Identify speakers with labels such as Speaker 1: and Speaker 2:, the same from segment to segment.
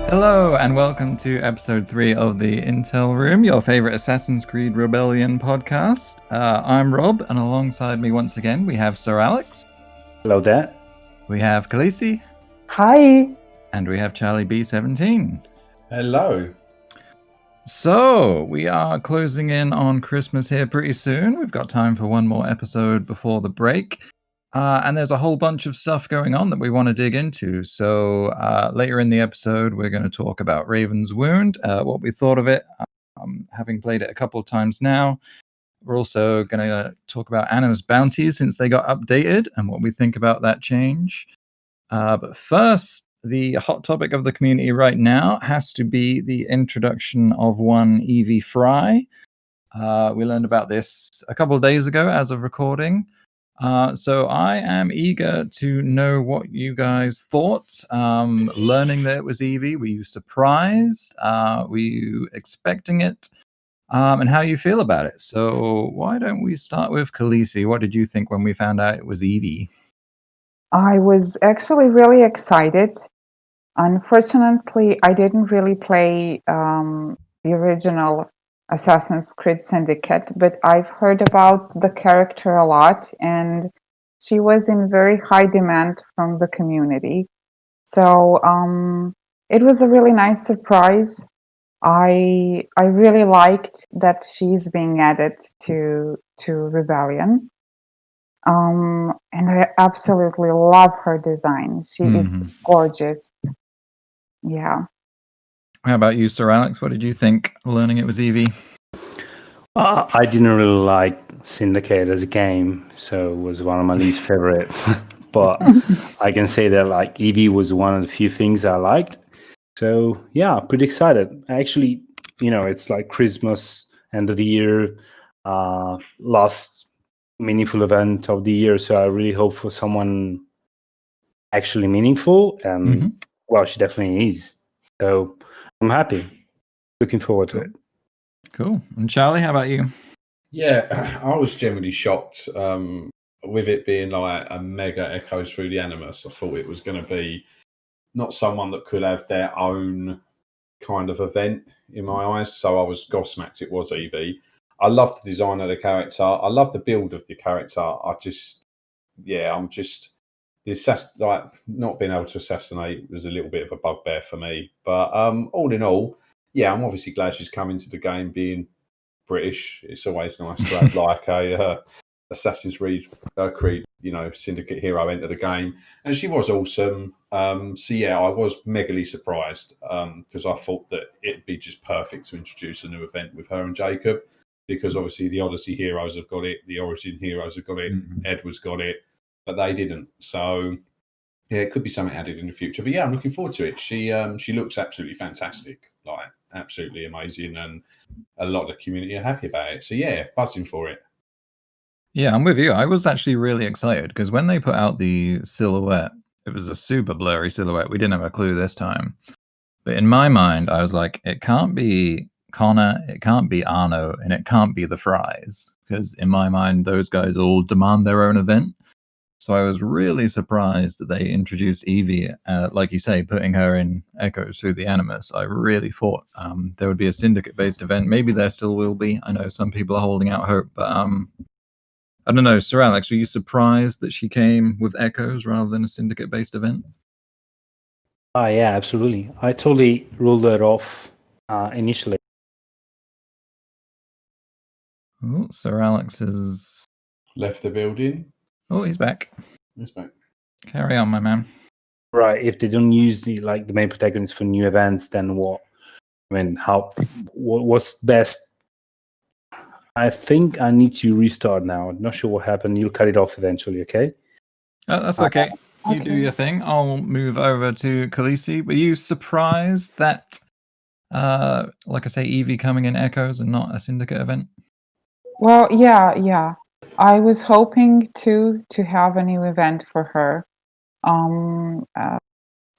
Speaker 1: Hello and welcome to episode 3 of the Intel Room, your favorite Assassin's Creed Rebellion podcast. I'm Rob, and alongside me once again we have SirAlex.
Speaker 2: Hello there.
Speaker 1: We have Khaleesi.
Speaker 3: Hi.
Speaker 1: And we have Charlie B17.
Speaker 4: Hello.
Speaker 1: So, we are closing in on Christmas here pretty soon. We've got time for one more episode before the break. And there's a whole bunch of stuff going on that we want to dig into. So later in the episode, we're going to talk about Raven's Wound, what we thought of it, having played it a couple of times now. We're also going to talk about Animus Bounties since they got updated and what we think about that change. But first, the hot topic of the community right now has to be the introduction of one Evie Frye. We learned about this a couple of days ago as of recording. So I am eager to know what you guys thought. Learning that it was Evie, were you surprised? Were you expecting it? And how you feel about it? So why don't we start with Khaleesi? What did you think when we found out it was Evie?
Speaker 3: I was actually really excited. Unfortunately, I didn't really play the original Assassin's Creed Syndicate, but I've heard about the character a lot, and she was in very high demand from the community. So it was a really nice surprise. I really liked that she's being added to Rebellion. And I absolutely love her design. She is gorgeous. Yeah.
Speaker 1: How about you, SirAlex? What did you think learning it was Evie?
Speaker 2: I didn't really like Syndicate as a game, so it was one of my least favorites. But I can say that like Evie was one of the few things I liked. So yeah, pretty excited. Actually, it's like Christmas, end of the year, last meaningful event of the year. So I really hope for someone actually meaningful, and well, she definitely is. So I'm happy. Looking forward to it.
Speaker 1: Cool. And Charlie, how about you?
Speaker 4: Yeah, I was generally shocked with it being like a mega echoes through the Animus. I thought it was going to be not someone that could have their own kind of event in my eyes. So I was gobsmacked it was Evie. I love the design of the character. I love the build of the character. I'm just like not being able to assassinate was a little bit of a bugbear for me. But all in all, yeah, I'm obviously glad she's come into the game being British. It's always nice to have like a Assassin's Creed, Syndicate hero enter the game, and she was awesome. So yeah, I was megally surprised because I thought that it'd be just perfect to introduce a new event with her and Jacob, because obviously the Odyssey heroes have got it, the Origin heroes have got it, Edward's got it, but they didn't. So yeah, it could be something added in the future. But yeah, I'm looking forward to it. She looks absolutely fantastic, like absolutely amazing, and a lot of the community are happy about it. So yeah, buzzing for it.
Speaker 1: Yeah, I'm with you. I was actually really excited because when they put out the silhouette, it was a super blurry silhouette. We didn't have a clue this time. But in my mind, I was like, it can't be Connor, it can't be Arno, and it can't be the Fries. Because in my mind, those guys all demand their own event. So I was really surprised that they introduced Evie, like you say, putting her in Echoes through the Animus. I really thought there would be a Syndicate-based event. Maybe there still will be. I know some people are holding out hope, but I don't know, SirAlex, were you surprised that she came with Echoes rather than a Syndicate-based event?
Speaker 2: Yeah, absolutely. I totally ruled her off initially.
Speaker 1: Oh, SirAlex has
Speaker 4: Left the building.
Speaker 1: Oh, he's back.
Speaker 4: He's back.
Speaker 1: Carry on, my man.
Speaker 2: Right. If they don't use the main protagonist for new events, then what? I mean, what's best? I think I need to restart now. I'm not sure what happened. You'll cut it off eventually, okay?
Speaker 1: Oh, that's okay. You do your thing. I'll move over to Khaleesi. Were you surprised that, like I say, Evie coming in Echoes and not a Syndicate event?
Speaker 3: Well, yeah. I was hoping to have a new event for her.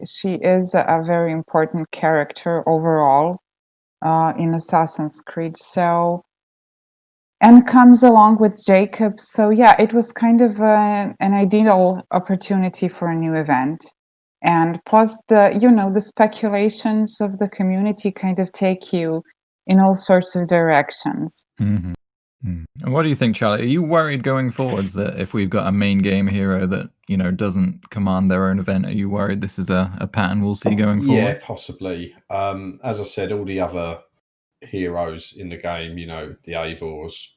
Speaker 3: She is a very important character overall in Assassin's Creed. So, and comes along with Jacob. So yeah, it was kind of an ideal opportunity for a new event. and plus the speculations of the community kind of take you in all sorts of directions.
Speaker 1: Mm-hmm. And what do you think, Charlie? Are you worried going forwards that if we've got a main game hero that doesn't command their own event, are you worried this is a pattern we'll see going forward?
Speaker 4: Yeah, possibly. As I said, all the other heroes in the game, the Eivors,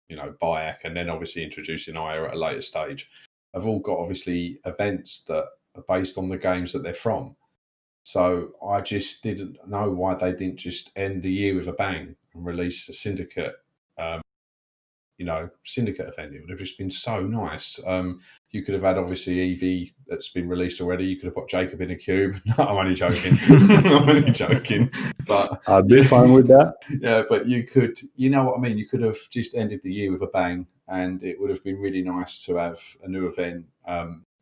Speaker 4: Bayek, and then obviously introducing Aya at a later stage, have all got obviously events that are based on the games that they're from. So I just didn't know why they didn't just end the year with a bang and release a Syndicate, Syndicate event. It would have just been so nice. You could have had obviously Evie that's been released already. You could have put Jacob in a cube. No, I'm only joking. I'm only joking. But
Speaker 2: I'd be fine with that.
Speaker 4: Yeah, but you could, you know what I mean? You could have just ended the year with a bang, and it would have been really nice to have a new event.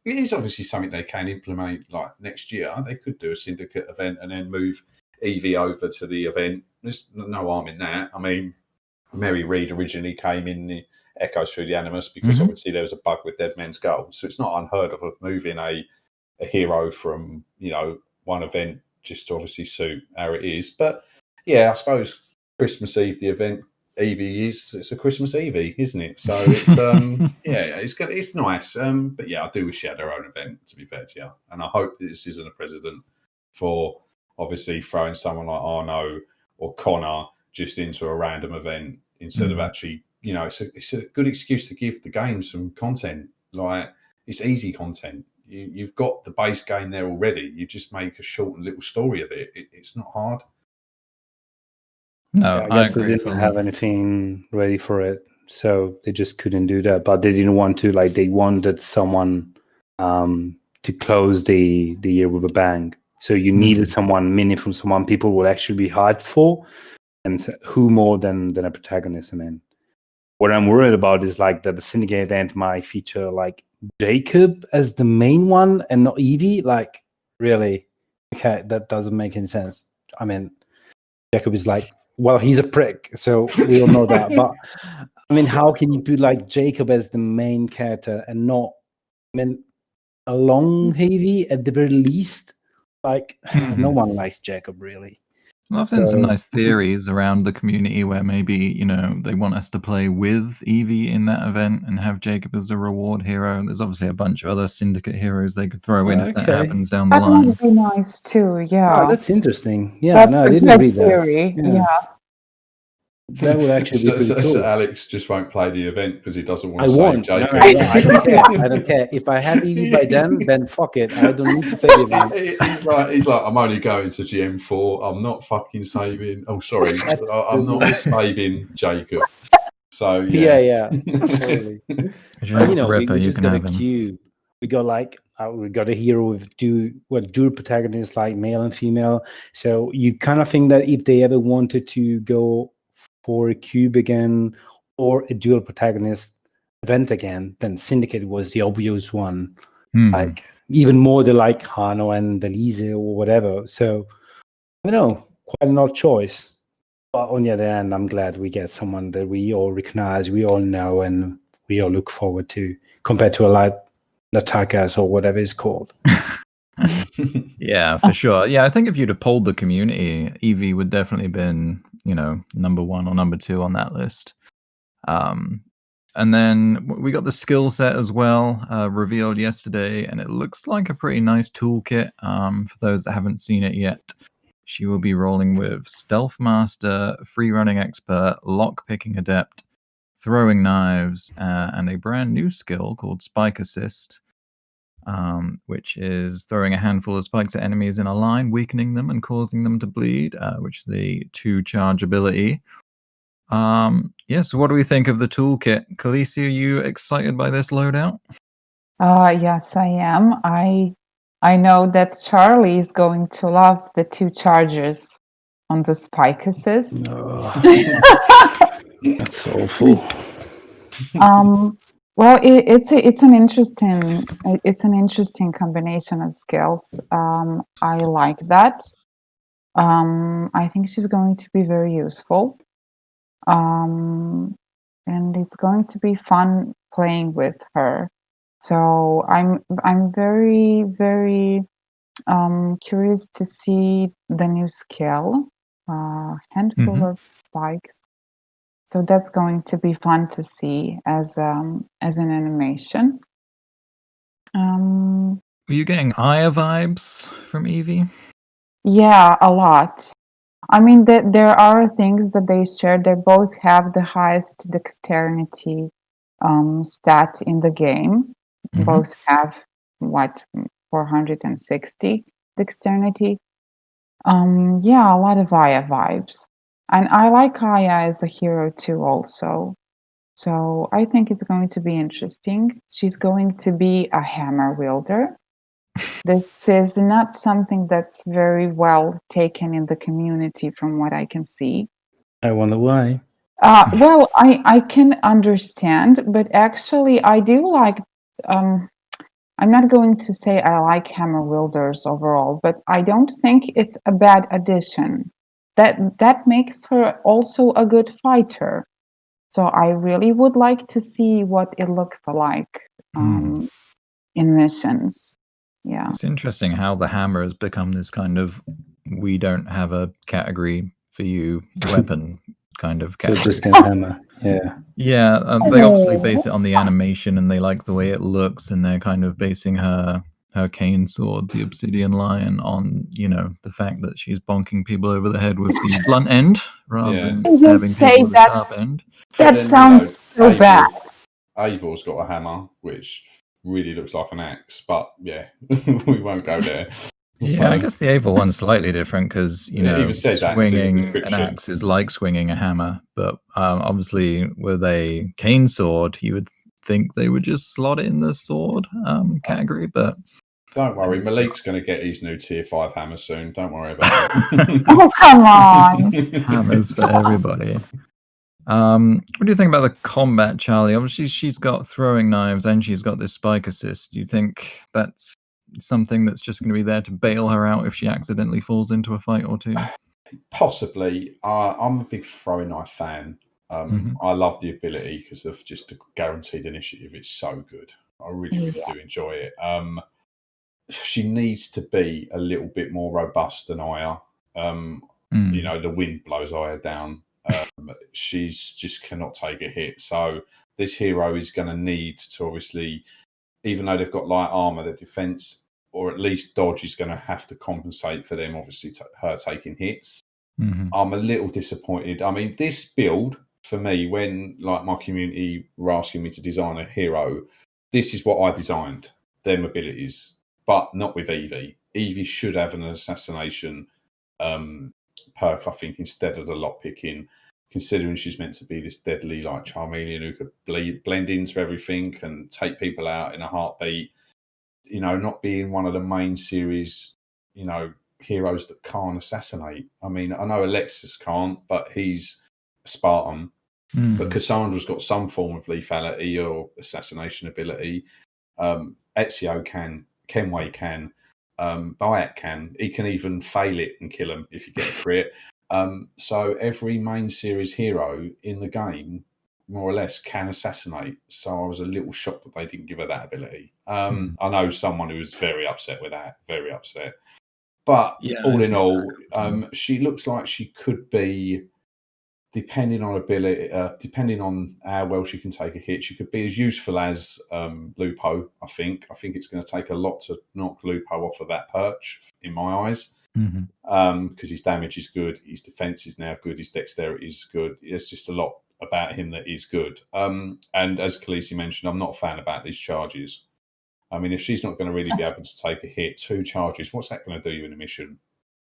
Speaker 4: It is obviously something they can implement like next year. They could do a Syndicate event and then move Evie over to the event. There's no harm in that. I mean, Mary Read originally came in the Echoes through the Animus because obviously there was a bug with Dead Man's Gold. So it's not unheard of moving a hero from, one event just to obviously suit how it is. But yeah, I suppose Christmas Eve, the event Evie it's a Christmas Evie, isn't it? So it's, it's nice. But yeah, I do wish she had her own event, to be fair to you. And I hope that this isn't a precedent for obviously throwing someone like Arno or Connor just into a random event instead of actually, it's a good excuse to give the game some content. Like, it's easy content. You've got the base game there already. You just make a short and little story of it. It's not hard.
Speaker 1: No,
Speaker 2: I guess they didn't have anything ready for it, so they just couldn't do that. But they didn't want to, they wanted someone to close the year with a bang. So you needed someone meaningful, someone people would actually be hyped for. And so who more than a protagonist? I mean, what I'm worried about is that the Syndicate event might feature Jacob as the main one and not Evie. Really? Okay, that doesn't make any sense. I mean, Jacob is he's a prick, so we all know that. But I mean, how can you put Jacob as the main character and not, along Evie at the very least? No one likes Jacob really.
Speaker 1: Well, I've seen some nice theories around the community where maybe, they want us to play with Evie in that event and have Jacob as a reward hero. There's obviously a bunch of other Syndicate heroes they could throw in if that happens down the line.
Speaker 3: That would be nice too, yeah.
Speaker 2: Oh, that's interesting. Yeah, I didn't read
Speaker 3: theory.
Speaker 2: That. Yeah. That would actually be pretty cool.
Speaker 4: Alex just won't play the event because he doesn't want to
Speaker 2: save
Speaker 4: Jacob.
Speaker 2: No, I don't care. I don't care. If I have Evie by then fuck it. I don't need to play the event.
Speaker 4: He's like, I'm only going to GM4. I'm not fucking saving. Oh, sorry. I'm not saving Jacob. So,
Speaker 2: yeah. Totally. We just got a queue. We got we got a hero with dual protagonists, male and female. So you kind of think that if they ever wanted to go for a cube again or a dual protagonist event again, then Syndicate was the obvious one. Even more than Hano and Delise or whatever. So I don't know, quite an odd choice. But on the other hand, I'm glad we get someone that we all recognize, we all know, and we all look forward to, compared to Latakas or whatever it's called.
Speaker 1: Yeah, for sure. Yeah, I think if you'd have polled the community, Evie would definitely have been, number 1 or number 2 on that list. And then we got the skill set as well, revealed yesterday, and it looks like a pretty nice toolkit. For those that haven't seen it yet, she will be rolling with Stealth Master, Free Running Expert, Lock Picking Adept, Throwing Knives, and a brand new skill called Spike Assist, which is throwing a handful of spikes at enemies in a line, weakening them and causing them to bleed, which is the 2-charge ability. So what do we think of the toolkit? Khaleesi, are you excited by this loadout?
Speaker 3: Yes, I am. I know that Charlie is going to love the 2 charges on the Spike Assist.
Speaker 2: That's awful.
Speaker 3: Well, it's an interesting combination of skills. I like that. I think she's going to be very useful. And it's going to be fun playing with her. So I'm very, very Curious to see the new skill, handful of spikes. So that's going to be fun to see as an animation.
Speaker 1: Were you getting Aya vibes from Evie?
Speaker 3: Yeah, a lot. I mean, there are things that they share. They both have the highest dexterity stat in the game. Both have what 460 dexterity. Yeah, a lot of Aya vibes, and I like Aya as a hero too, also. So I think it's going to be interesting. She's going to be a hammer wielder. This is not something that's very well taken in the community, from what I can see.
Speaker 2: I wonder why.
Speaker 3: Well, I can understand, but actually, I do like. I'm not going to say I like hammer wielders overall, but I don't think it's a bad addition. That makes her also a good fighter. So I really would like to see what it looks like in missions. Yeah.
Speaker 1: It's interesting how the hammer has become this kind of we don't have a category for you weapon kind of
Speaker 2: So
Speaker 1: category.
Speaker 2: just a hammer. Yeah.
Speaker 1: Yeah, they obviously base it on the animation and they like the way it looks, and they're kind of basing her cane sword, the obsidian lion, on, you know, the fact that she's bonking people over the head with the blunt end rather
Speaker 4: Yeah.
Speaker 1: than stabbing people with the sharp end.
Speaker 3: That
Speaker 4: Then,
Speaker 3: sounds so bad.
Speaker 4: Avor's got a hammer, which really looks like an axe, but yeah, we won't go there.
Speaker 1: Yeah, I guess the Ava one's slightly different because, you
Speaker 4: It
Speaker 1: know,
Speaker 4: even says axe in the
Speaker 1: swinging an
Speaker 4: description.
Speaker 1: axe is like swinging a hammer. But obviously, with a cane sword, you would think they would just slot it in the sword category. But
Speaker 4: Don't worry, Malik's going to get his new tier 5 hammer soon. Don't worry about it.
Speaker 3: Oh, come on.
Speaker 1: hammers for everybody. What do you think about the combat, Charlie? Obviously, she's got throwing knives and she's got this spike assist. Do you think that's something that's just going to be there to bail her out if she accidentally falls into a fight or two?
Speaker 4: Possibly. I'm a big throwing knife fan. I love the ability because of just the guaranteed initiative. It's so good. I really do enjoy it. She needs to be a little bit more robust than Aya. You know, the wind blows Aya down. She's just cannot take a hit. So this hero is going to need to obviously, even though they've got light armor, their defense or at least dodge is going to have to compensate for them, obviously, her taking hits. I'm a little disappointed. I mean, this build for me, when like my community were asking me to design a hero, this is what I designed, them abilities, but not with Evie. Evie should have an assassination perk, I think, instead of the lockpicking, considering she's meant to be this deadly like Charmeleon who could blend into everything and take people out in a heartbeat. You know, not being one of the main series, you know, heroes that can't assassinate. I mean, I know Alexis can't, but he's a Spartan. But Cassandra's got some form of lethality or assassination ability. Ezio can, Kenway can, Bayek can. He can even fail it and kill him if you get a crit. So every main series hero in the game, more or less, can assassinate. So I was a little shocked that they didn't give her that ability. I know someone who was very upset with that, very upset. But all in all, she looks like she could be, depending on ability, depending on how well she can take a hit, she could be as useful as Lupo, I think. I think it's going to take a lot to knock Lupo off of that perch, in my eyes, because his damage is good, his defense is now good, his dexterity is good. There's just a lot about him that is good. And as Khaleesi mentioned, I'm not a fan about these charges. I mean, if she's not going to really be able to take a hit, 2 charges, what's that going to do you in a mission?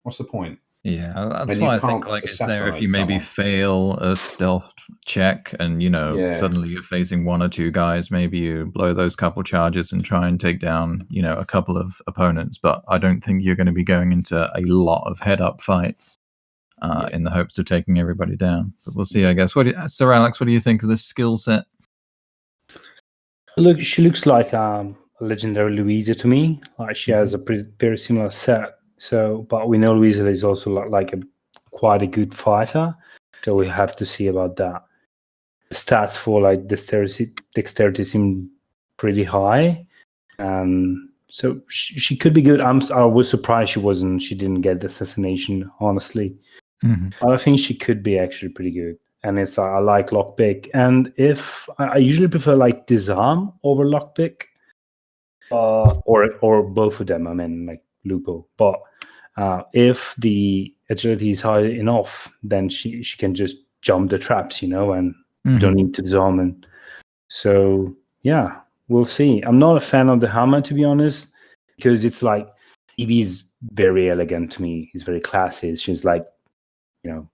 Speaker 4: What's the point?
Speaker 1: Yeah, that's why I think like it's there if you maybe
Speaker 4: someone.
Speaker 1: fail a stealth check and, you know, suddenly you're facing 1 or 2 guys, maybe you blow those couple charges and try and take down, you know, a couple of opponents. But I don't think you're going to be going into a lot of head-up fights in the hopes of taking everybody down. But we'll see, I guess. SirAlex, what do you think of this skill set?
Speaker 2: Look, she looks like a legendary Louisa to me. Like she has a very similar set. So, but we know Louisa is also like quite a good fighter. So we have to see about that. The stats for like dexterity seem pretty high, and So she could be good. I was surprised she didn't get the assassination, honestly. But I think she could be actually pretty good. And it's I like lockpick. And if I usually prefer like disarm over lockpick, or both of them. I mean, like Lupo. But if the agility is high enough, then she can just jump the traps, and you don't need to disarm. And so yeah, we'll see. I'm not a fan of the hammer, to be honest, because it's like Evie's very elegant to me. He's very classy. She's like,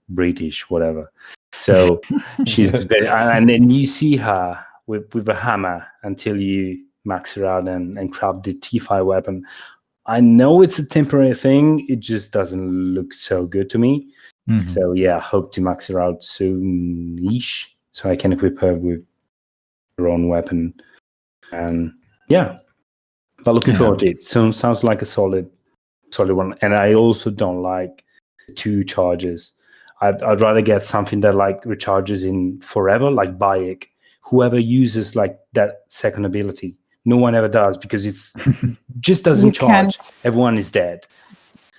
Speaker 2: British, whatever. So she's very, and then you see her with a hammer until you max her out and craft the T5 weapon. I know it's a temporary thing. It just doesn't look so good to me. So yeah, I hope to max her out soon-ish so I can equip her with her own weapon. And yeah, but looking forward to it. So sounds like a solid one. And I also don't like 2 charges. I'd rather get something that like recharges in forever, like Bayek. Whoever uses like that second ability, no one ever does because it's just doesn't charge. Everyone is dead.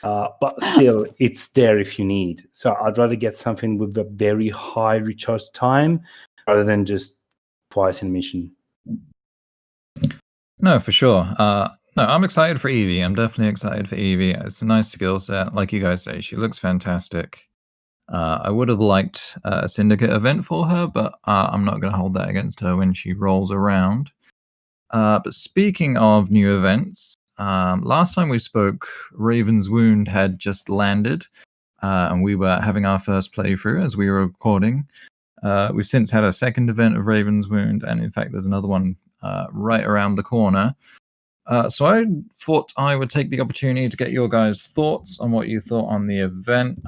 Speaker 2: But still, it's there if you need. So I'd rather get something with a very high recharge time rather than just twice in mission.
Speaker 1: No, for sure. No, I'm excited for Evie. I'm definitely excited for Evie. It's a nice skill set. Like you guys say, she looks fantastic. I would have liked a syndicate event for her, but I'm not going to hold that against her when she rolls around. But speaking of new events, last time we spoke, Raven's Wound had just landed, and we were having our first playthrough as we were recording. We've since had a second event of Raven's Wound, and in fact, there's another one right around the corner. So I thought I would take the opportunity to get your guys' thoughts on what you thought on the event.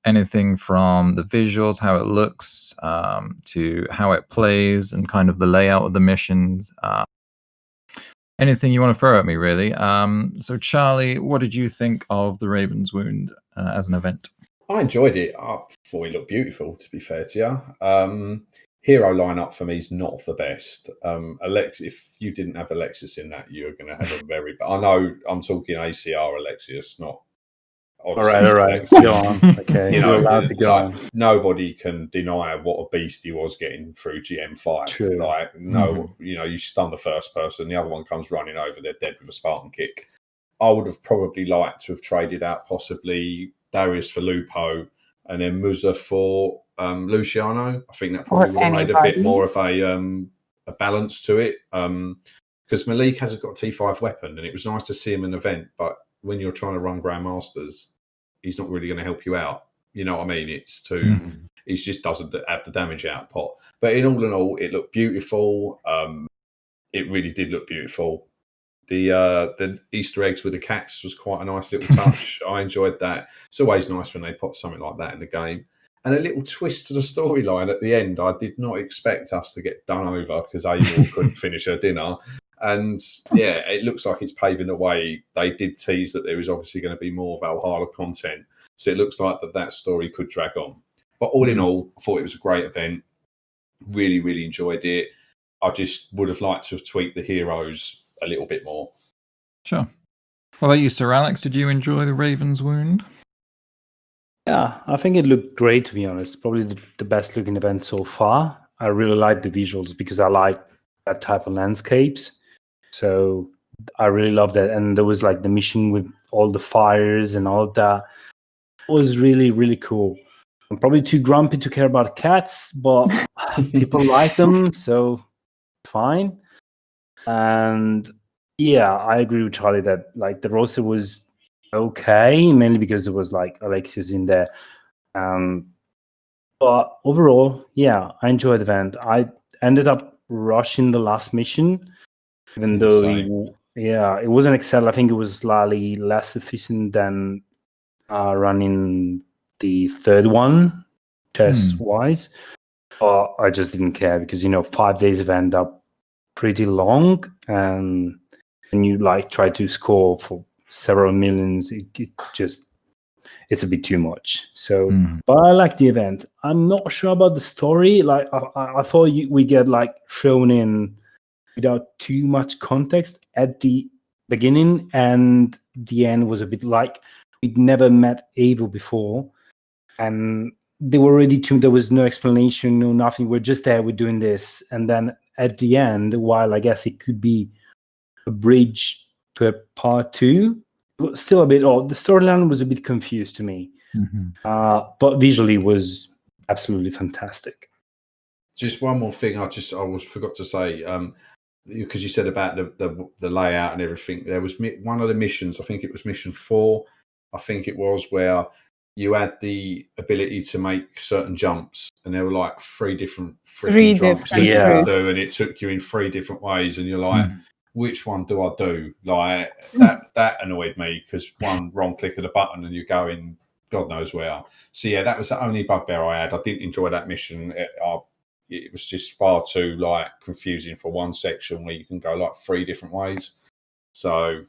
Speaker 1: Anything from the visuals, how it looks, to how it plays, and kind of the layout of the missions. Anything you want to throw at me, really. So, Charlie, what did you think of the Raven's Wound as an event?
Speaker 4: I enjoyed it. I thought it looked beautiful, to be fair to you. Hero lineup for me is not the best. Alex, if you didn't have Alexis in that, you're going to have a very... I know I'm talking ACR Alexius, not...
Speaker 2: All right. Go on. Okay, you're allowed to go on.
Speaker 4: Nobody can deny what a beast he was getting through GM5.
Speaker 2: True.
Speaker 4: Like, you stun the first person, the other one comes running over, they're dead with a Spartan kick. I would have probably liked to have traded out possibly Darius for Lupo and then Musa for Luciano. I think that probably would have made a bit more of a balance to it. Because Malik hasn't got a T5 weapon, and it was nice to see him in an event, but when you're trying to run Grandmasters, he's not really going to help you out. You know what I mean? It's too... He just doesn't have the damage output. But in all, it looked beautiful. It really did look beautiful. The Easter eggs with the cats was quite a nice little touch. I enjoyed that. It's always nice when they put something like that in the game. And a little twist to the storyline at the end. I did not expect us to get done over because Eivor couldn't finish her dinner. And yeah, it looks like it's paving the way. They did tease that there is obviously going to be more Valhalla content. So it looks like that story could drag on. But all in all, I thought it was a great event. Really, really enjoyed it. I just would have liked to have tweaked the heroes a little bit more.
Speaker 1: Sure. What about you, SirAlex? Did you enjoy the Raven's Wound?
Speaker 2: Yeah, I think it looked great, to be honest. Probably the best looking event so far. I really like the visuals because I like that type of landscapes. So I really love that. And there was like the mission with all the fires and all of that. It was really, really cool. I'm probably too grumpy to care about cats, but people like them, so fine. And yeah, I agree with Charlie that like the roster was okay, mainly because there was like Alexius in there. But overall, yeah, I enjoyed the event. I ended up rushing the last mission. Even though, it wasn't Excel. I think it was slightly less efficient than running the third one, chess-wise. But I just didn't care because, 5 days event up pretty long. And when you like try to score for several millions, it's a bit too much. So, but I like the event. I'm not sure about the story. Like, I thought we get like thrown in without too much context at the beginning, and the end was a bit like we'd never met Ava before, and they were ready to. There was no explanation, no nothing. We're just there. We're doing this, and then at the end, while I guess it could be a bridge to a part 2, it was still a bit odd. The storyline was a bit confused to me, but visually was absolutely fantastic.
Speaker 4: Just one more thing, I forgot to say, because you said about the layout and everything. There was one of the missions. I think it was mission 4. I think it was where you had the ability to make certain jumps, and there were like 3 different freaking jumps that you could do, and it took you in 3 different ways, and you're like, which one do I do? Like that annoyed me, because one wrong click of the button and you're going God knows where. So yeah, that was the only bugbear I had. I didn't enjoy that mission. It was just far too confusing for one section where you can go 3 different ways. So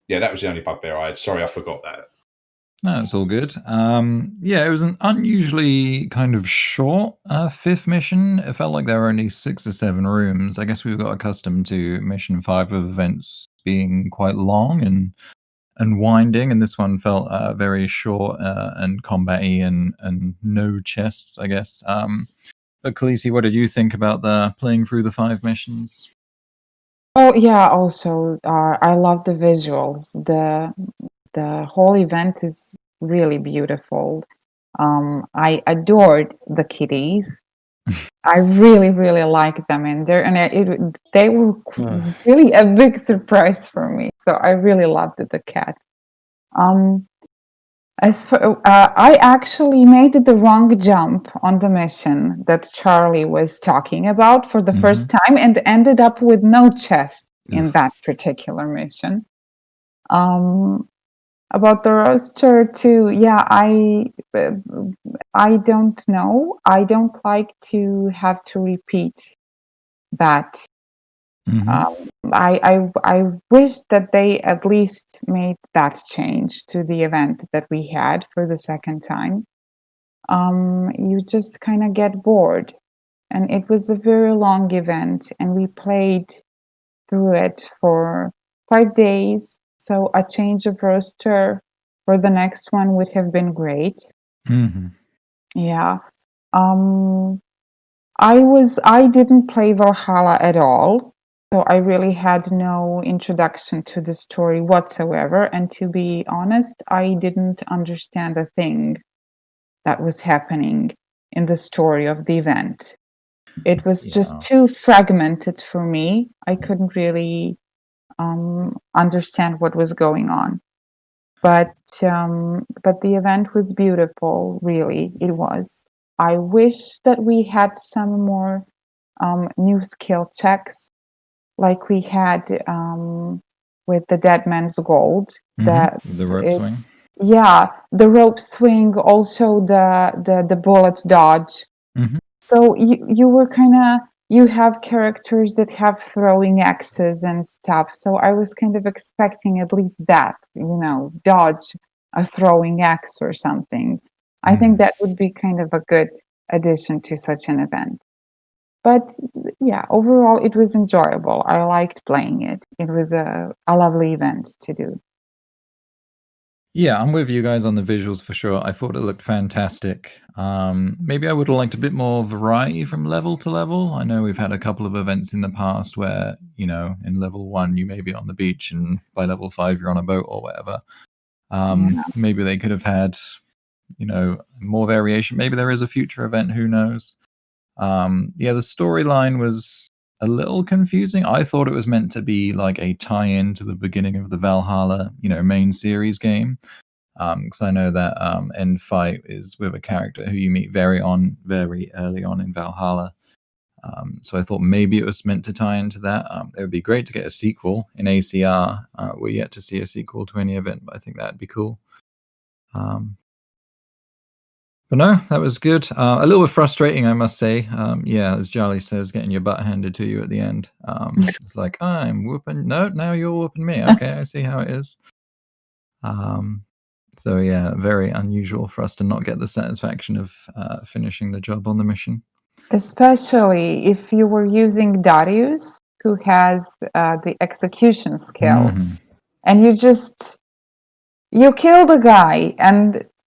Speaker 4: yeah, that was the only bugbear I had. Sorry, I forgot that.
Speaker 1: No, it's all good. Yeah, it was an unusually kind of short 5th mission. It felt like there were only 6 or 7 rooms. I guess we got accustomed to mission 5 of events being quite long and winding, and this one felt very short and combat-y and no chests, I guess. But Khaleesi, what did you think about playing through the 5 missions?
Speaker 3: Oh yeah, also I love the visuals. The whole event is really beautiful. I adored the kitties. I really, really liked them in there, and they were really a big surprise for me. So I really loved the cat. I actually made the wrong jump on the mission that Charlie was talking about for the first time, and ended up with no chest in that particular mission. About the roster too, yeah, I don't know. I don't like to have to repeat that. I wish that they at least made that change to the event that we had for the second time. You just kind of get bored, and it was a very long event, and we played through it for 5 days. So a change of roster for the next one would have been great. Yeah. I didn't play Valhalla at all. So I really had no introduction to the story whatsoever. And to be honest, I didn't understand a thing that was happening in the story of the event. It was just too fragmented for me. I couldn't really understand what was going on. But the event was beautiful, really, it was. I wish that we had some more new skill checks, like we had with the Dead Man's Gold.
Speaker 1: The rope swing.
Speaker 3: Yeah, the rope swing, also the bullet dodge. So you were you have characters that have throwing axes and stuff. So I was kind of expecting at least that, dodge a throwing axe or something. I think that would be kind of a good addition to such an event. But yeah, overall, it was enjoyable. I liked playing it. It was a lovely event to do.
Speaker 1: Yeah, I'm with you guys on the visuals for sure. I thought it looked fantastic. Maybe I would have liked a bit more variety from level to level. I know we've had a couple of events in the past where, in level 1, you may be on the beach, and by level 5, you're on a boat or whatever. Maybe they could have had, more variation. Maybe there is a future event, who knows? The storyline was a little confusing. I thought it was meant to be like a tie-in to the beginning of the Valhalla, main series game. Because I know that end fight is with a character who you meet very early on in Valhalla. So I thought maybe it was meant to tie into that. It would be great to get a sequel in ACR. We're yet to see a sequel to any event, but I think that'd be cool. But no, that was good. A little bit frustrating, I must say. As Charlie says, getting your butt handed to you at the end. It's like, I'm whooping. No, now you're whooping me. Okay, I see how it is. So yeah, very unusual for us to not get the satisfaction of finishing the job on the mission.
Speaker 3: Especially if you were using Darius, who has the execution skill. and you kill the guy,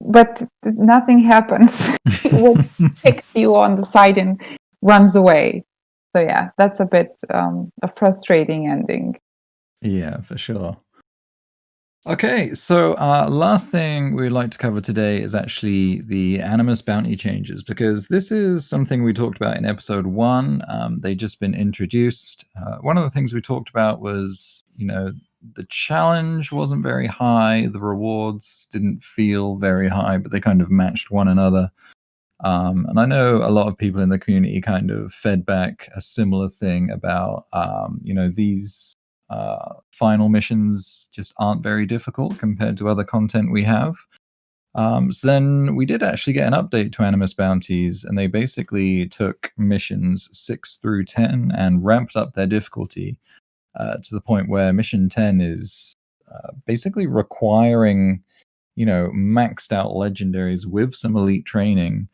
Speaker 3: but nothing happens. He will picks you on the side and runs away. So yeah, that's a bit a frustrating ending.
Speaker 1: Yeah, for sure. Okay, so last thing we'd like to cover today is actually the Animus Bounty changes, because this is something we talked about in episode 1. They've just been introduced. One of the things we talked about was, the challenge wasn't very high, the rewards didn't feel very high, but they kind of matched one another. And I know a lot of people in the community kind of fed back a similar thing about, these final missions just aren't very difficult compared to other content we have. So then we did actually get an update to Animus Bounties, and they basically took missions 6 through 10 and ramped up their difficulty to the point where mission 10 is basically requiring, maxed out legendaries with some elite training.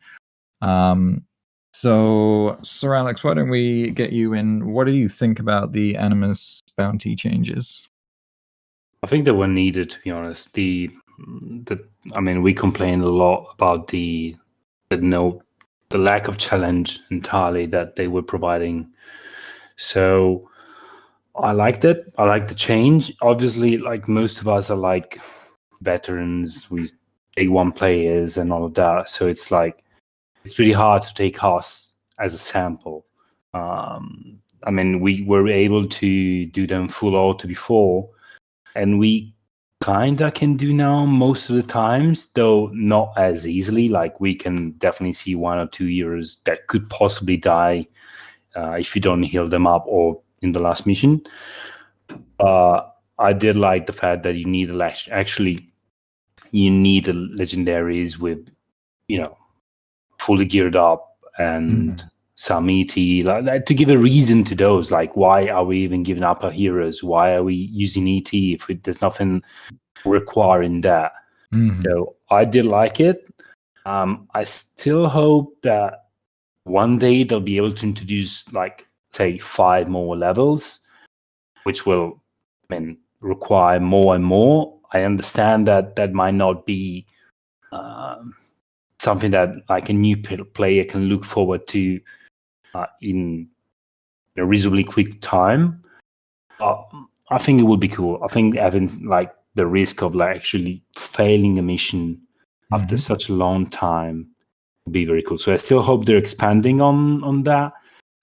Speaker 1: So, SirAlex, why don't we get you in? What do you think about the Animus Bounty changes?
Speaker 2: I think they were needed, to be honest. We complained a lot about the lack of challenge entirely that they were providing. So I liked it. I like the change. Obviously, like most of us are like veterans, we day one players and all of that. So it's like it's really hard to take us as a sample. We were able to do them full auto before, and we kinda can do now most of the times, though not as easily. Like we can definitely see 1 or 2 heroes that could possibly die if you don't heal them up or in the last mission. I did like the fact that you need the legendaries with, fully geared up and some ET, like, to give a reason to those. Like, why are we even giving up our heroes? Why are we using ET if there's nothing requiring that? So I did like it. I still hope that one day they'll be able to introduce, like, say, 5 more levels, which will require more and more. I understand that might not be something that like a new player can look forward to in a reasonably quick time. I think it would be cool. I think having like the risk of like actually failing a mission after such a long time would be very cool. So I still hope they're expanding on that,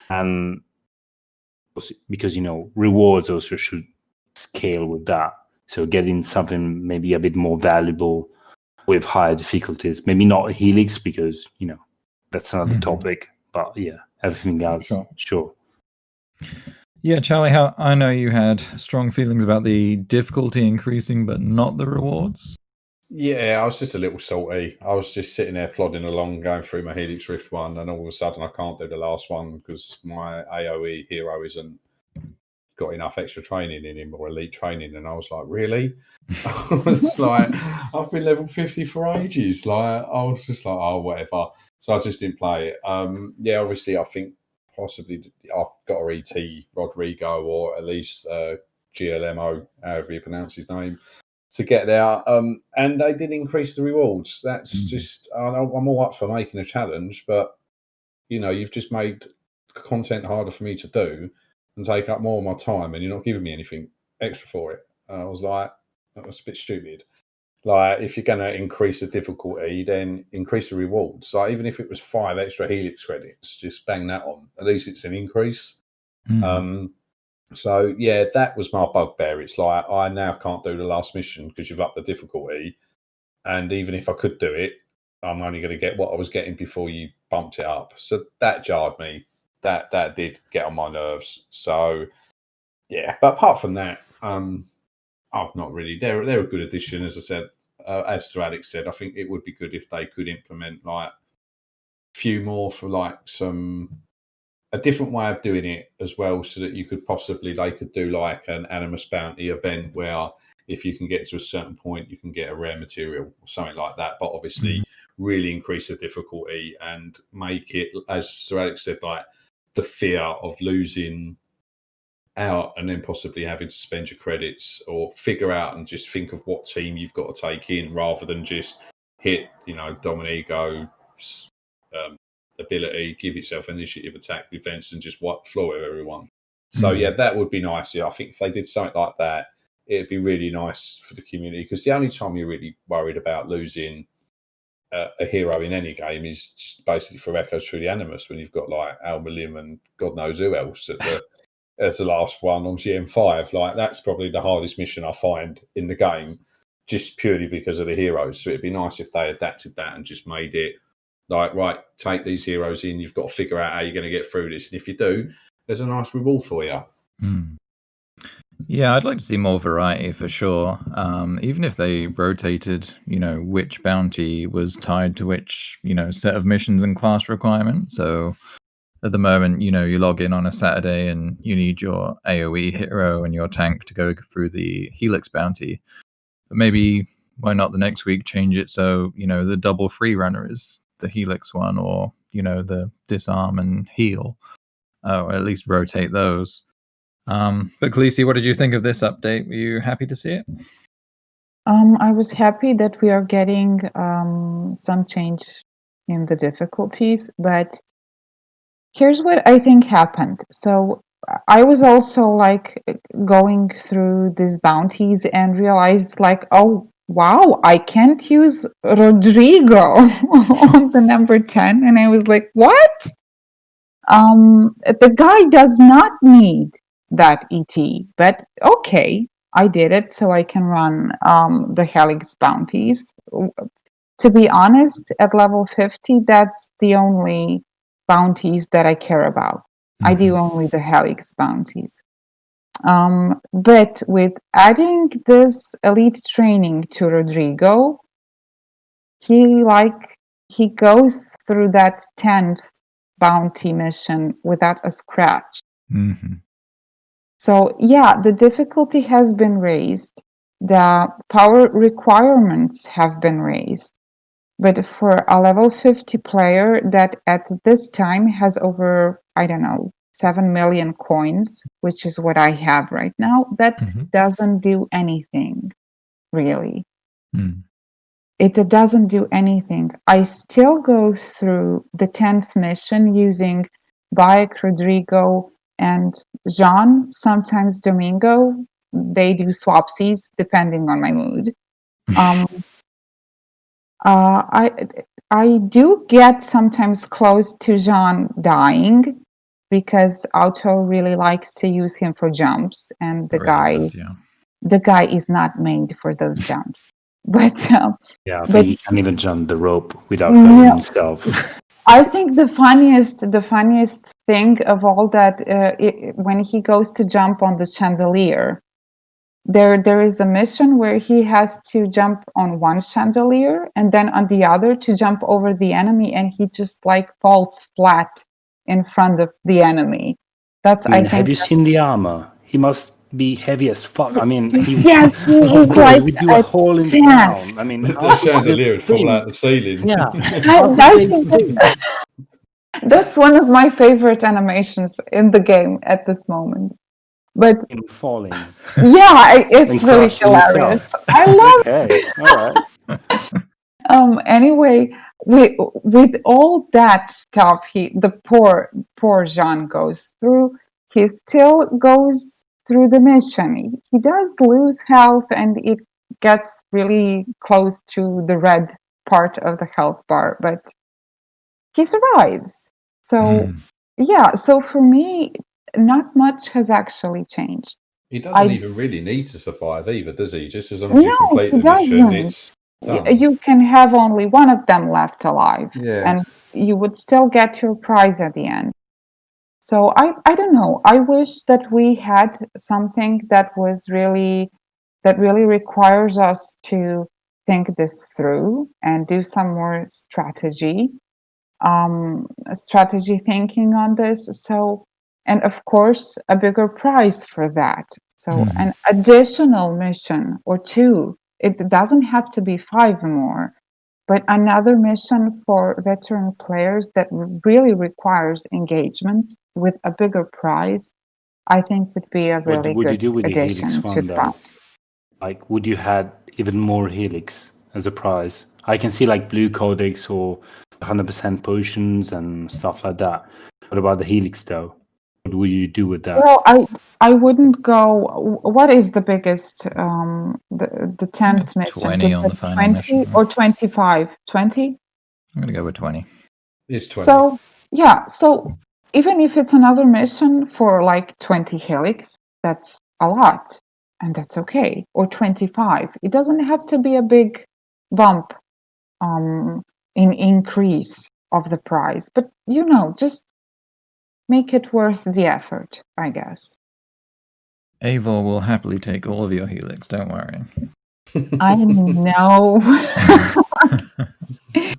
Speaker 2: and because rewards also should scale with that. So getting something maybe a bit more valuable with higher difficulties, maybe not Helix, because that's another topic. But yeah, everything else, sure.
Speaker 1: Yeah, Charlie, I know you had strong feelings about the difficulty increasing, but not the rewards.
Speaker 4: Yeah, I was just a little salty. I was just sitting there plodding along, going through my Helix Rift one, and all of a sudden I can't do the last one because my AoE hero isn't got enough extra training in him or elite training. And I was like, really? I was like, I've been level 50 for ages. Like, I was just like, oh, whatever. So I just didn't play it. Yeah, obviously, I think possibly I've got a ET Rodrigo, or at least GLMO, however you pronounce his name, to get there. And they did increase the rewards. That's just, I'm all up for making a challenge, but you've just made content harder for me to do and take up more of my time, and you're not giving me anything extra for it. I was like, that was a bit stupid. Like, if you're going to increase the difficulty, then increase the rewards. Like, even if it was 5 extra Helix credits, just bang that on. At least it's an increase. So, yeah, that was my bugbear. It's like, I now can't do the last mission because you've upped the difficulty. And even if I could do it, I'm only going to get what I was getting before you bumped it up. So that jarred me. That did get on my nerves. So, yeah. But apart from that, I've not really. They're a good addition, as I said. As SirAlex said, I think it would be good if they could implement like a few more for like a different way of doing it as well, so that they could do like an Animus Bounty event where if you can get to a certain point, you can get a rare material or something like that. But obviously, really increase the difficulty and make it, as SirAlex said, like the fear of losing out and then possibly having to spend your credits or figure out and just think of what team you've got to take in rather than just hit, Dominigo ability, give yourself initiative, attack, defense, and just wipe the floor with everyone. So, yeah, that would be nice. Yeah, I think if they did something like that, it'd be really nice for the community, because the only time you're really worried about losing a hero in any game is just basically for echoes through the Animus, when you've got like Alma Lim and God knows who else as the last one on GM5. Like, that's probably the hardest mission I find in the game, just purely because of the heroes. So it'd be nice if they adapted that and just made it like, right, take these heroes in, you've got to figure out how you're going to get through this. And if you do, there's a nice reward for you.
Speaker 1: Yeah, I'd like to see more variety for sure. Even if they rotated, which bounty was tied to which, set of missions and class requirements. So at the moment, you log in on a Saturday and you need your AoE hero and your tank to go through the Helix bounty. But maybe why not the next week change it so, the double free runner is the Helix one, or, the disarm and heal, or at least rotate those. But Khaleesi, what did you think of this update? Were you happy to see it?
Speaker 3: I was happy that we are getting some change in the difficulties, but here's what I think happened. So I was also like going through these bounties and realized like, oh, wow, I can't use Rodrigo on the number 10. And I was like, what? The guy does not need that ET, but okay, I did it so I can run the Helix bounties. To be honest, at level 50, that's the only bounties that I care about. I do only the Helix bounties. But with adding this elite training to Rodrigo, he goes through that 10th bounty mission without a scratch. So yeah, the difficulty has been raised. The power requirements have been raised. But for a level 50 player that at this time has over, 7 million coins, which is what I have right now, that doesn't do anything, really. It doesn't do anything. I still go through the 10th mission using Bayek, Rodrigo, and Jean, sometimes Domingo. They do swapsies depending on my mood. I do get sometimes close to Jean dying because Auto really likes to use him for jumps, and the guy is not made for those jumps. But
Speaker 2: I think he can't even jump the rope without hurting himself.
Speaker 3: I think the funniest thing of all that, when he goes to jump on the chandelier, there is a mission where he has to jump on one chandelier and then on the other to jump over the enemy, and he just like falls flat in front of the enemy.
Speaker 2: Have you seen the armor? He must be heavy as fuck. I mean,
Speaker 3: yes, he
Speaker 2: of
Speaker 3: is
Speaker 2: course,
Speaker 3: like
Speaker 2: we do a hole in the ground. I mean,
Speaker 4: the chandelier would fall out the ceiling.
Speaker 2: Yeah,
Speaker 3: that's one of my favorite animations in the game at this moment. But
Speaker 2: him falling.
Speaker 3: Yeah, it's really hilarious.
Speaker 2: Himself.
Speaker 3: I love
Speaker 2: Okay, all right.
Speaker 3: Anyway, with all that stuff the poor Jean goes through, he still goes through the mission. He does lose health and it gets really close to the red part of the health bar, but he survives. So yeah, so for me, not much has actually changed.
Speaker 4: He doesn't even really need to survive either, does he? Just as long as you complete the mission, it's done.
Speaker 3: You can have only one of them left alive,
Speaker 4: and
Speaker 3: you would still get your prize at the end. So I don't know. I wish that we had something that really requires us to think this through and do some more strategy thinking on this. So, and of course, a bigger prize for that. So an additional mission or 2. It doesn't have to be 5 more, but another mission for veteran players that really requires engagement with a bigger prize. I think would be a
Speaker 2: What
Speaker 3: really
Speaker 2: would you
Speaker 3: good
Speaker 2: do with the
Speaker 3: addition
Speaker 2: Helix
Speaker 3: to
Speaker 2: one,
Speaker 3: the
Speaker 2: though?
Speaker 3: bounties.
Speaker 2: Like, would you had even more Helix as a prize? I can see like blue codex or 100% potions and stuff like that. What about the Helix, though? What will you do with that?
Speaker 3: Well, I wouldn't go. What is the biggest? The 10th
Speaker 1: It's
Speaker 3: mission.
Speaker 1: 20
Speaker 3: Is
Speaker 1: on
Speaker 3: it
Speaker 1: the final
Speaker 3: 20
Speaker 1: mission.
Speaker 3: or 25? 20.
Speaker 1: I'm going to go with 20.
Speaker 4: It's 20.
Speaker 3: So yeah. So even if it's another mission for like 20 helix, that's a lot, and that's okay. Or 25. It doesn't have to be a big bump in increase of the price, but just make it worth the effort, I guess.
Speaker 1: Eivor will happily take all of your Helix, don't worry.
Speaker 3: I know.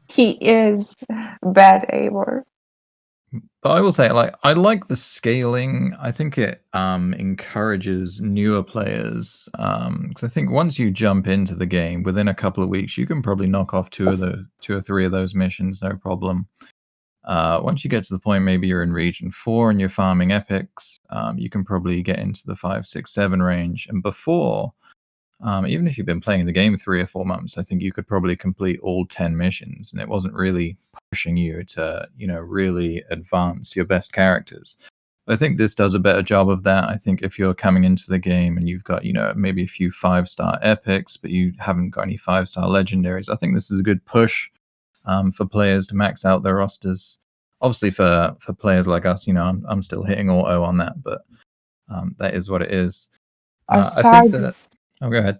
Speaker 3: He is bad Eivor.
Speaker 1: But I will say, I like the scaling. I think it encourages newer players. Because I think once you jump into the game, within a couple of weeks, you can probably knock off two or three of those missions, no problem. Once you get to the point, maybe you're in region 4 and you're farming epics, you can probably get into the 5, 6, 7 range. And before, even if you've been playing the game 3 or 4 months, I think you could probably complete all 10 missions, and it wasn't really pushing you to, really advance your best characters. I think this does a better job of that. I think if you're coming into the game and you've got, maybe a few 5-star epics, but you haven't got any 5-star legendaries, I think this is a good push for players to max out their rosters. Obviously, for players like us, I'm still hitting auto on that, but that is what it is. I think that. Oh, go ahead.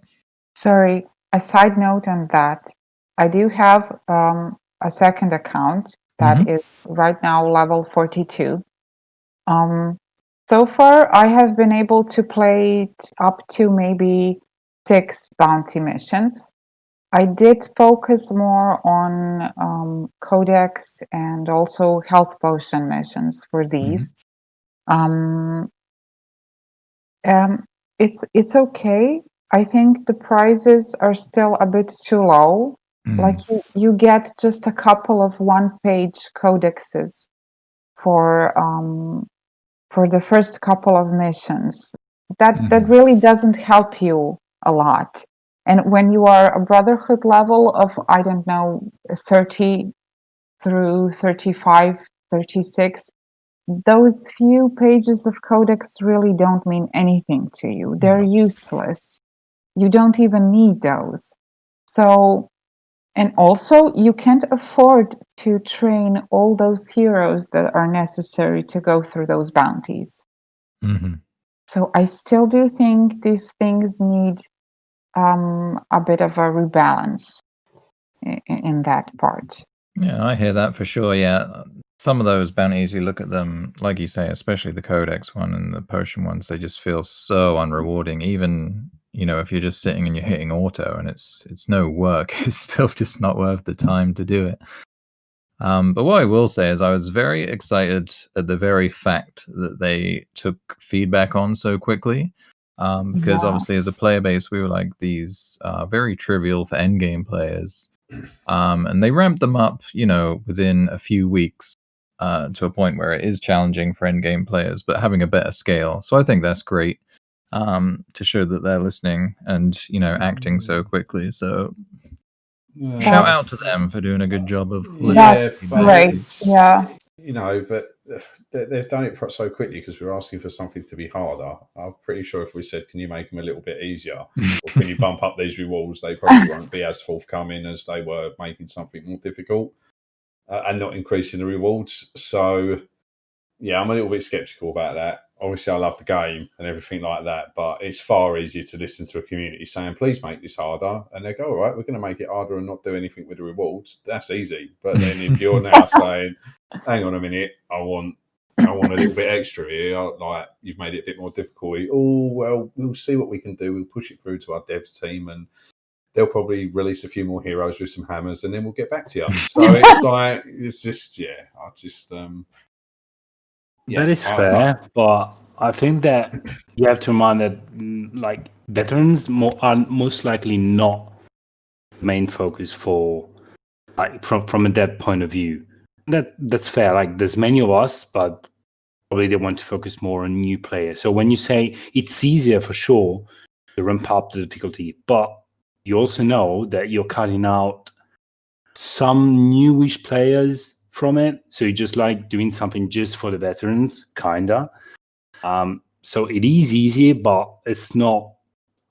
Speaker 3: Sorry, a side note on that. I do have a second account that is right now level 42. So far, I have been able to play it up to maybe 6 bounty missions. I did focus more on codex and also health potion missions for these. It's okay. I think the prices are still a bit too low. Like you get just a couple of one-page codexes for the first couple of missions. That really doesn't help you a lot. And when you are a brotherhood level of, I don't know, 30 through 35, 36, those few pages of codex really don't mean anything to you. They're useless. You don't even need those. So, and also you can't afford to train all those heroes that are necessary to go through those bounties. So I still do think these things need a bit of a rebalance in that part.
Speaker 1: Yeah, I hear that for sure. Yeah, some of those bounties, you look at them, like you say, especially the codex one and the potion ones, they just feel so unrewarding. Even if you're just sitting and you're hitting auto and it's no work, it's still just not worth the time to do it. But what I will say is I was very excited at the very fact that they took feedback on so quickly. Because obviously as a player base, we were like these very trivial for endgame players. And they ramped them up, within a few weeks to a point where it is challenging for endgame players, but having a better scale. So I think that's great to show that they're listening and, acting so quickly. So shout out to them for doing a good job of
Speaker 3: listening. Right. Yeah.
Speaker 4: But they've done it so quickly because we're asking for something to be harder. I'm pretty sure if we said, can you make them a little bit easier or can you bump up these rewards, they probably won't be as forthcoming as they were making something more difficult and not increasing the rewards. So, yeah, I'm a little bit skeptical about that. Obviously, I love the game and everything like that, but it's far easier to listen to a community saying, please make this harder. And they go, all right, we're going to make it harder and not do anything with the rewards. That's easy. But then if you're now saying, hang on a minute, I want a little bit extra here, like you've made it a bit more difficult. Oh, well, we'll see what we can do. We'll push it through to our devs team and they'll probably release a few more heroes with some hammers and then we'll get back to you. So it's like, it's just,
Speaker 2: that is fair, but I think that you have to remind that like veterans are most likely not main focus for like from a dev point of view. That's fair. Like there's many of us, but probably they want to focus more on new players. So when you say it's easier for sure to ramp up the difficulty, but you also know that you're cutting out some newish players from it. So you're just like doing something just for the veterans, kinda. So it is easy, but it's not.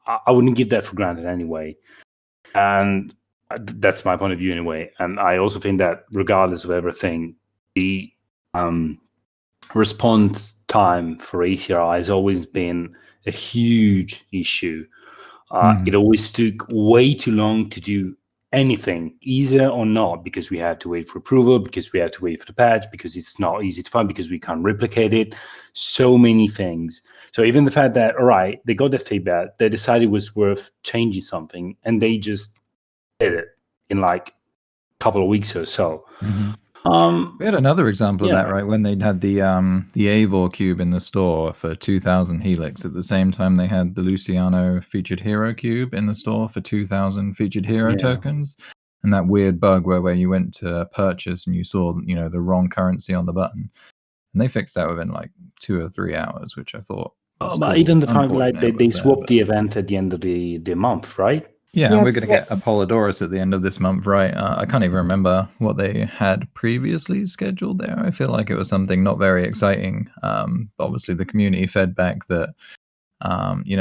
Speaker 2: I wouldn't give that for granted anyway. And that's my point of view anyway. And I also think that regardless of everything, the response time for ACR has always been a huge issue. It always took way too long to do anything, easier or not, because we had to wait for approval, because we had to wait for the patch, because it's not easy to find, because we can't replicate it. So many things. So even the fact that, all right, they got the feedback, they decided it was worth changing something, and they just did it in like a couple of weeks or so.
Speaker 1: We had another example of that, right? When they had the Eivor cube in the store for 2,000 Helix. At the same time, they had the Luciano featured hero cube in the store for 2,000 featured hero tokens. And that weird bug where you went to purchase and you saw, the wrong currency on the button. And they fixed that within like 2 or 3 hours, which I thought was
Speaker 2: but
Speaker 1: cool.
Speaker 2: even the fact like they swapped the event at the end of the month, right?
Speaker 1: Yeah, and we're going to get Apollodorus at the end of this month, right? I can't even remember what they had previously scheduled there. I feel like it was something not very exciting. Obviously, the community fed back that,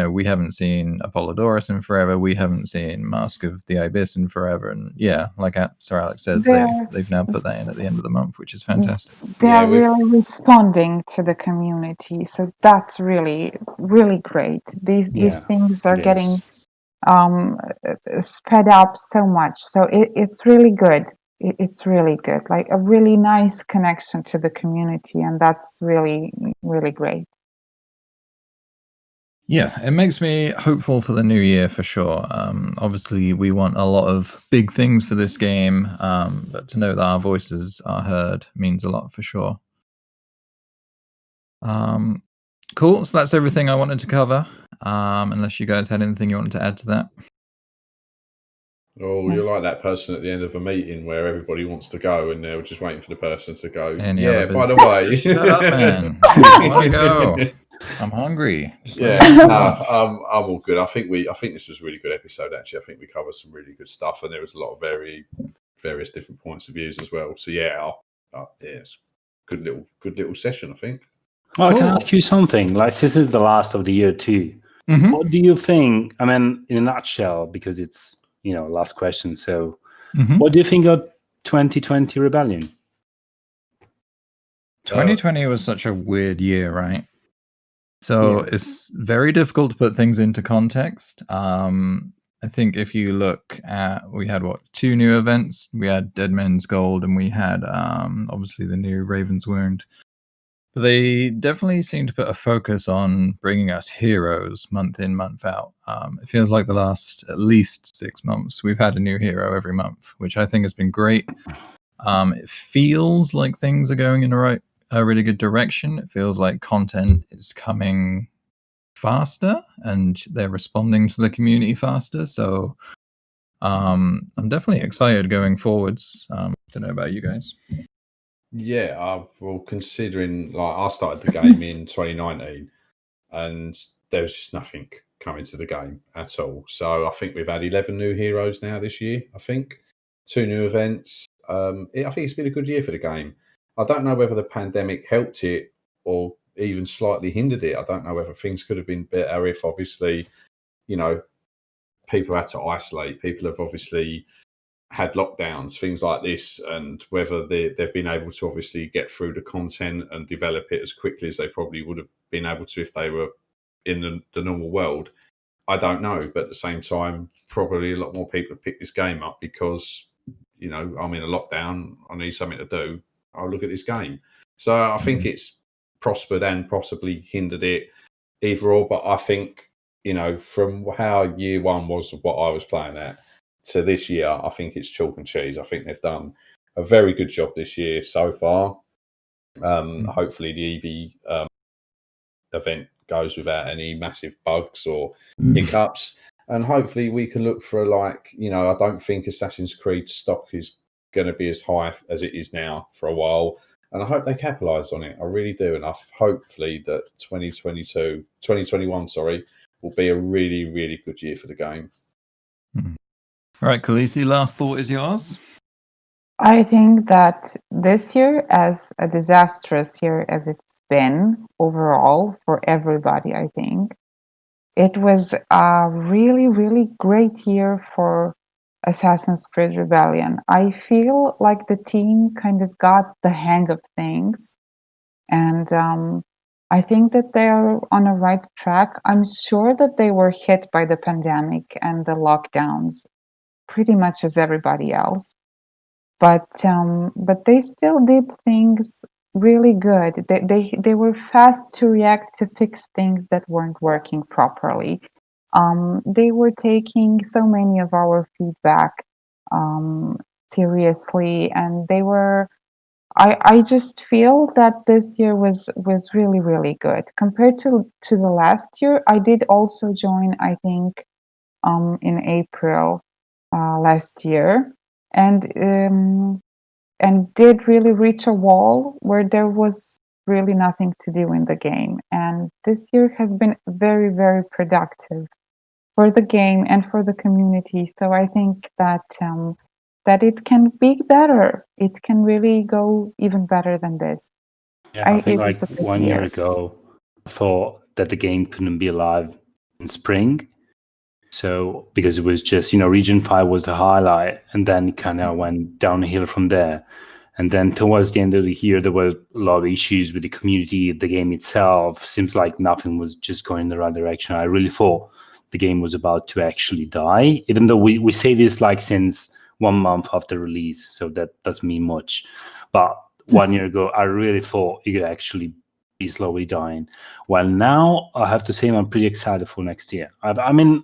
Speaker 1: we haven't seen Apollodorus in forever. We haven't seen Mask of the Ibis in forever. And yeah, like SirAlex says, they've now put that in at the end of the month, which is fantastic.
Speaker 3: They are really responding to the community. So that's really, really great. These things are getting sped up so much, so it's really good. It's really good, like a really nice connection to the community, and that's really, really great.
Speaker 1: Yeah, it makes me hopeful for the new year for sure. Obviously, we want a lot of big things for this game, but to know that our voices are heard means a lot for sure. Cool, so that's everything I wanted to cover, unless you guys had anything you wanted to add to that.
Speaker 4: Oh, you're like that person at the end of a meeting where everybody wants to go and they're just waiting for the person to go. By the way.
Speaker 1: Shut up, man. I want to go. I'm hungry.
Speaker 4: I'm all good. I think this was a really good episode, actually. I think we covered some really good stuff, and there was a lot of various different points of views as well. So it's good little session, I think.
Speaker 2: Oh, cool. I can ask you something. Like, this is the last of the year too. Mm-hmm. What do you think? I mean, in a nutshell, because it's last question. So, what do you think of 2020 Rebellion?
Speaker 1: 2020 was such a weird year, right? So it's very difficult to put things into context. I think if you look at, we had 2 new events. We had Dead Men's Gold, and we had obviously the new Raven's Wound. But they definitely seem to put a focus on bringing us heroes month in, month out. It feels like the last at least 6 months we've had a new hero every month, which I think has been great. It feels like things are going in a really good direction. It feels like content is coming faster and they're responding to the community faster. So I'm definitely excited going forwards. Don't know about you guys.
Speaker 4: Yeah, considering like I started the game in 2019 and there was just nothing coming to the game at all. So I think we've had 11 new heroes now this year, I think. 2 new events. I think it's been a good year for the game. I don't know whether the pandemic helped it or even slightly hindered it. I don't know whether things could have been better if obviously, people had to isolate. People have obviously had lockdowns, things like this, and whether they've been able to obviously get through the content and develop it as quickly as they probably would have been able to if they were in the normal world. I don't know, but at the same time, probably a lot more people have picked this game up because, I'm in a lockdown, I need something to do, I'll look at this game. So I think it's prospered and possibly hindered it either or, but I think, from how year one was what I was playing at, to this year, I think it's chalk and cheese. I think they've done a very good job this year so far. Hopefully the Evie event goes without any massive bugs or hiccups. And hopefully we can look for I don't think Assassin's Creed stock is going to be as high as it is now for a while. and I hope they capitalise on it. I really do, and hopefully that 2021, will be a really, really good year for the game.
Speaker 1: All right, Khaleesi, last thought is yours.
Speaker 3: I think that this year, as a disastrous year as it's been overall for everybody, I think it was a really, really great year for Assassin's Creed Rebellion. I feel like the team kind of got the hang of things, and I think that they are on a right track. I'm sure that they were hit by the pandemic and the lockdowns pretty much as everybody else, but they still did things really good. They were fast to react to fix things that weren't working properly. They were taking so many of our feedback seriously, and they were. I just feel that this year was really, really good compared to the last year. I did also join, I think, in April last year, and did really reach a wall where there was really nothing to do in the game. And this year has been very, very productive for the game and for the community. So I think that that it can be better. It can really go even better than this.
Speaker 2: Yeah, I think
Speaker 3: It was
Speaker 2: like
Speaker 3: a good
Speaker 2: 1 year
Speaker 3: year.
Speaker 2: ago, I thought that the game couldn't be live in spring. So because it was just, Region 5 was the highlight, and then it kind of went downhill from there. And then towards the end of the year, there were a lot of issues with the community, the game itself. Seems like nothing was just going in the right direction. I really thought the game was about to actually die, even though we say this like since 1 month after release, so that doesn't mean much. But 1 year ago, I really thought it could actually be slowly dying. Well, now I have to say I'm pretty excited for next year. I mean,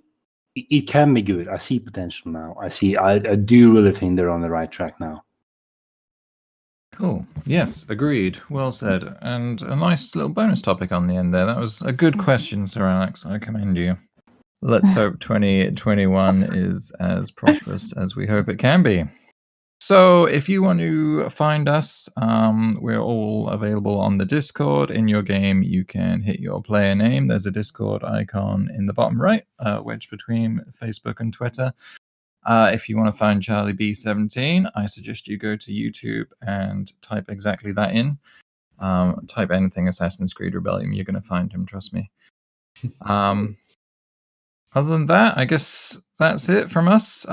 Speaker 2: it can be good. I see potential now. I do really think they're on the right track now.
Speaker 1: Cool. Yes, agreed. Well said. And a nice little bonus topic on the end there. That was a good question, SirAlex. I commend you. Let's hope 2021 is as prosperous as we hope it can be. So if you want to find us, we're all available on the Discord. In your game, you can hit your player name. There's a Discord icon in the bottom right, wedged between Facebook and Twitter. If you want to find Charlie B17, I suggest you go to YouTube and type exactly that in. Type anything Assassin's Creed Rebellion, you're going to find him, trust me. Other than that, I guess that's it from us.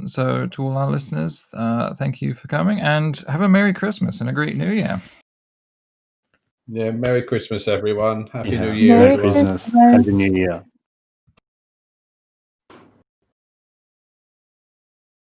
Speaker 1: So to all our listeners, thank you for coming, and have a Merry Christmas and a great New Year.
Speaker 4: Yeah, Merry Christmas, everyone. Happy New
Speaker 2: Yeah,
Speaker 4: Year,
Speaker 2: Merry
Speaker 4: everyone.
Speaker 2: Christmas. Happy New Year.